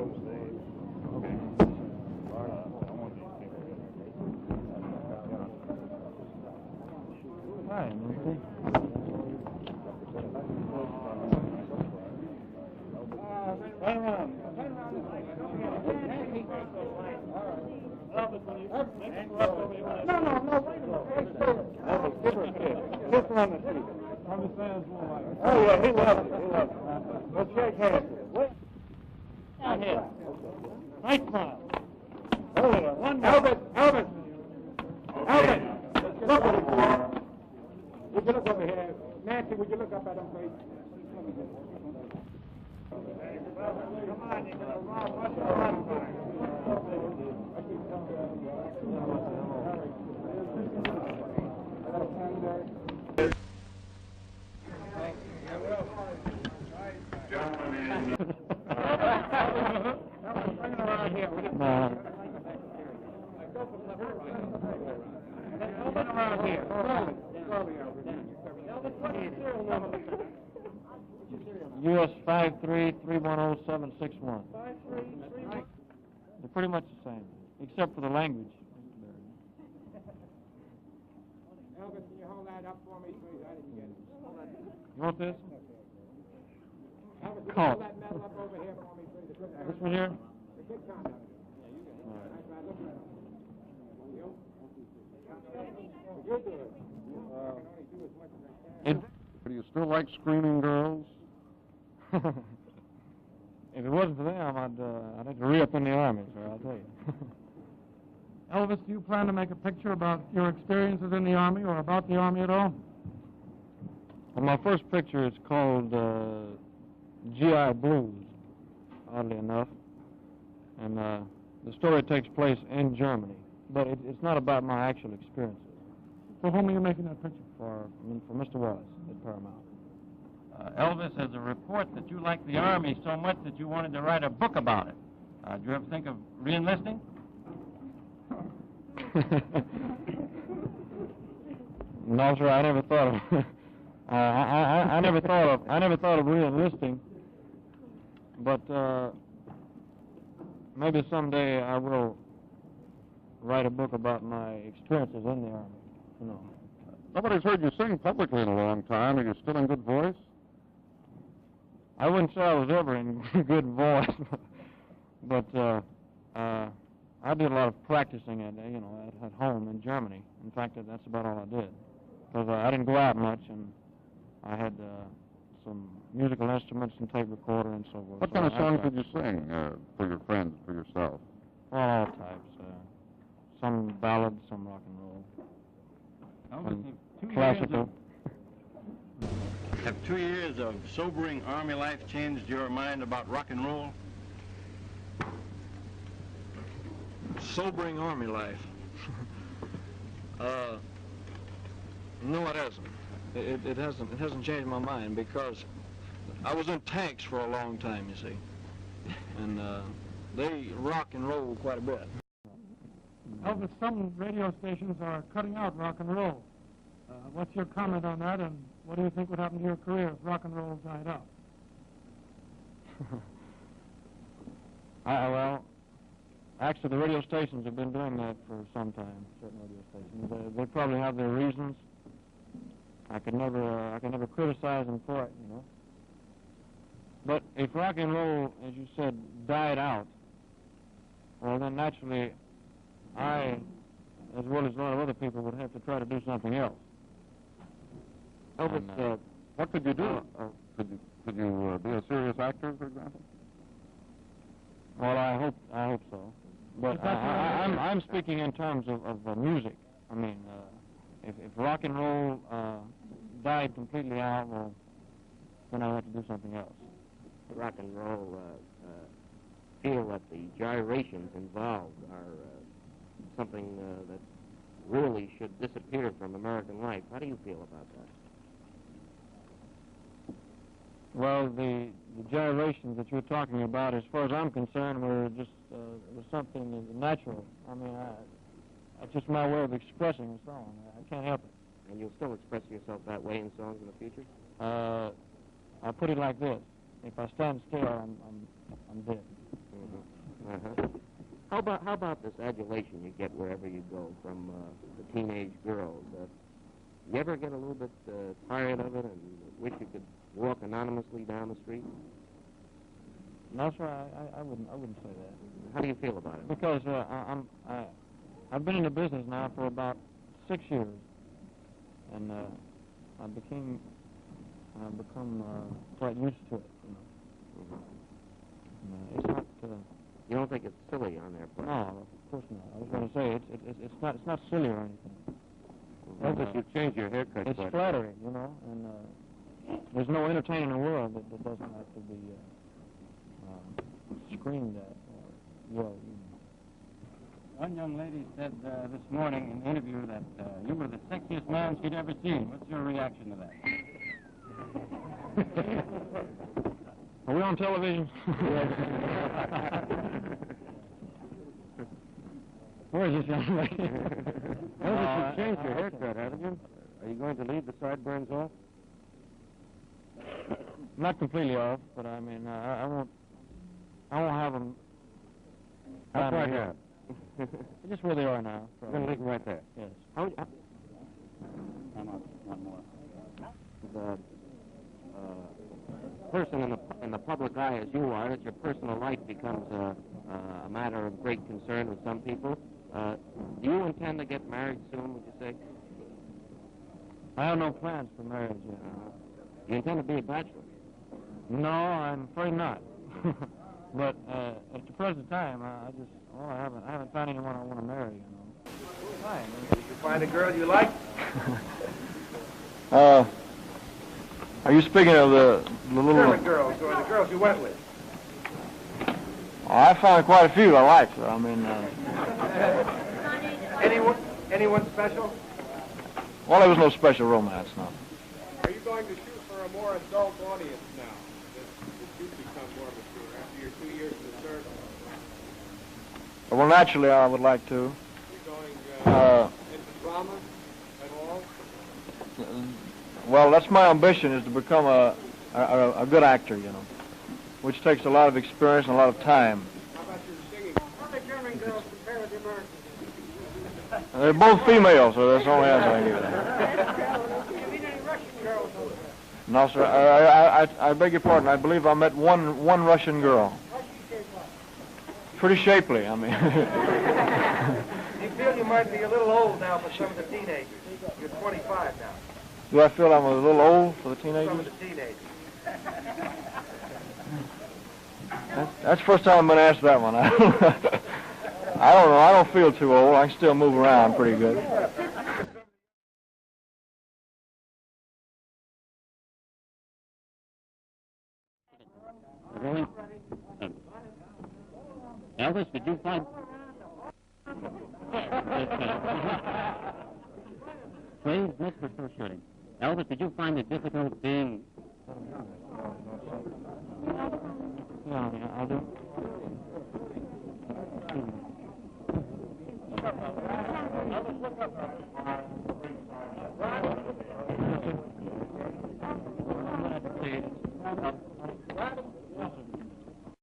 those days. Okay. Hi, Nancy. Turn around. No, wait a minute. Elvis, give her a kiss. Kiss her on the cheek. Oh, yeah, he loves it. Let's shake hands. Wait. Down here. Nice smile. Oh, yeah. One more. Elvis! Look at him. Would you look over here? Nancy, would you look up at him, please? Come on, you're going to rob us of US 533107161. They're pretty much the same, except for the language. Elvis, can you hold that up for me, please? I didn't get it. You want this? Elvis, can you Call. hold that medal up over here for me, please? This one here? The good conduct. All right. That's right. Look at it. You do it. I can only do as much as I can. Do you still like screaming girls? If it wasn't for them, I'd have to re-up in the Army, sir, I'll tell you. Elvis, do you plan to make a picture about your experiences in the Army or about the Army at all? Well, my first picture is called GI Blues, oddly enough. And the story takes place in Germany, but it's not about my actual experiences. For whom are you making that picture? For Mr. Wallace at Paramount. Elvis, has a report that you like the Army so much that you wanted to write a book about it. Did you ever think of re-enlisting? No, sir, I never thought of. I never thought of re-enlisting. But maybe someday I will write a book about my experiences in the Army. You know. Nobody's heard you sing publicly in a long time. Are you still in good voice? I wouldn't say I was ever in good voice, but I did a lot of practicing at home in Germany. In fact, that's about all I did, because I didn't go out much, and I had some musical instruments and tape recorder and so forth. What kind of songs did you sing for your friends, for yourself? All types. Some ballads, some rock and roll. Elvis, Classical. Have 2 years of sobering Army life changed your mind about rock and roll? Sobering Army life? No, it hasn't. It hasn't changed my mind, because I was in tanks for a long time, you see. And they rock and roll quite a bit. Elvis, some radio stations are cutting out rock and roll. What's your comment on that, and what do you think would happen to your career if rock and roll died out? Well, actually, the radio stations have been doing that for some time. Certain radio stations, they probably have their reasons. I could never criticize them for it, you know. But if rock and roll, as you said, died out, well, then naturally, I, as well as a lot of other people, would have to try to do something else. Elvis, what could you do? Could you be a serious actor, for example? Well, I hope so. But I'm speaking in terms of music. I mean, if rock and roll died completely out, well, then I have to do something else. Rock and roll feel that the gyrations involved are something that really should disappear from American life. How do you feel about that? Well, the gyrations that you're talking about, as far as I'm concerned, were just was something natural. I mean, it's just my way of expressing a song. I can't help it. And you'll still express yourself that way in songs in the future? I put it like this: if I stand still, I'm dead. Mm-hmm. Uh-huh. How about this adulation you get wherever you go from the teenage girls? You ever get a little bit tired of it and wish you could walk anonymously down the street? No, sir, I wouldn't say that. How do you feel about it? Because I've been in the business now for about 6 years, and I've become quite used to it. You know. Mm-hmm. It's not. You don't think it's silly on their part? No, of course not. I was going to say it's not silly or anything. Elvis, you changed your haircut. It's flattering, you know, and there's no entertainer in the world that doesn't have to be screamed at or yelled. One young lady said this morning in the interview that you were the sexiest man she'd ever seen. What's your reaction to that? Are we on television? Where is this young lady? Elvis, you've changed your haircut, haven't you? Are you going to leave the sideburns off? Not completely off, but I mean, I won't have them. How far down? Just where they are now. You're going to leave them right there? Yes. One more. The person in the public eye as you are, that your personal life becomes a matter of great concern with some people. Do you intend to get married soon, would you say? I have no plans for marriage yet. You intend to be a bachelor? No, I'm afraid not. But at the present time, I haven't found anyone I want to marry, you know. Fine. Did you find a girl you like? Are you speaking of the little... German girls or the girls you went with? Oh, I found quite a few I like, so I mean... Anyone special? Well, there was no special romance, no. Are you going to shoot for a more adult audience now? That you've become more mature after your 2 years in the service? Well, naturally, I would like to. Are you going into drama at all? Well, that's my ambition, is to become a good actor, you know, which takes a lot of experience and a lot of time. How about your singing? How do the German girls compare with the Americans? They're both female, so that's the only answer I can give you. Do you mean any Russian girls? No, sir, I beg your pardon. I believe I met one Russian girl. How's she shaped up? Pretty shapely, I mean. Do you feel you might be a little old now for some of the teenagers? You're 25 now. Do I feel I'm a little old for the Some of teenagers? the teenagers. That's the first time I've been asked that one. I don't know. I don't feel too old. I can still move around pretty good. Really? Elvis, did you find... Please, next we're still shooting. Elvis, did you find it difficult being... Yeah, I'll do.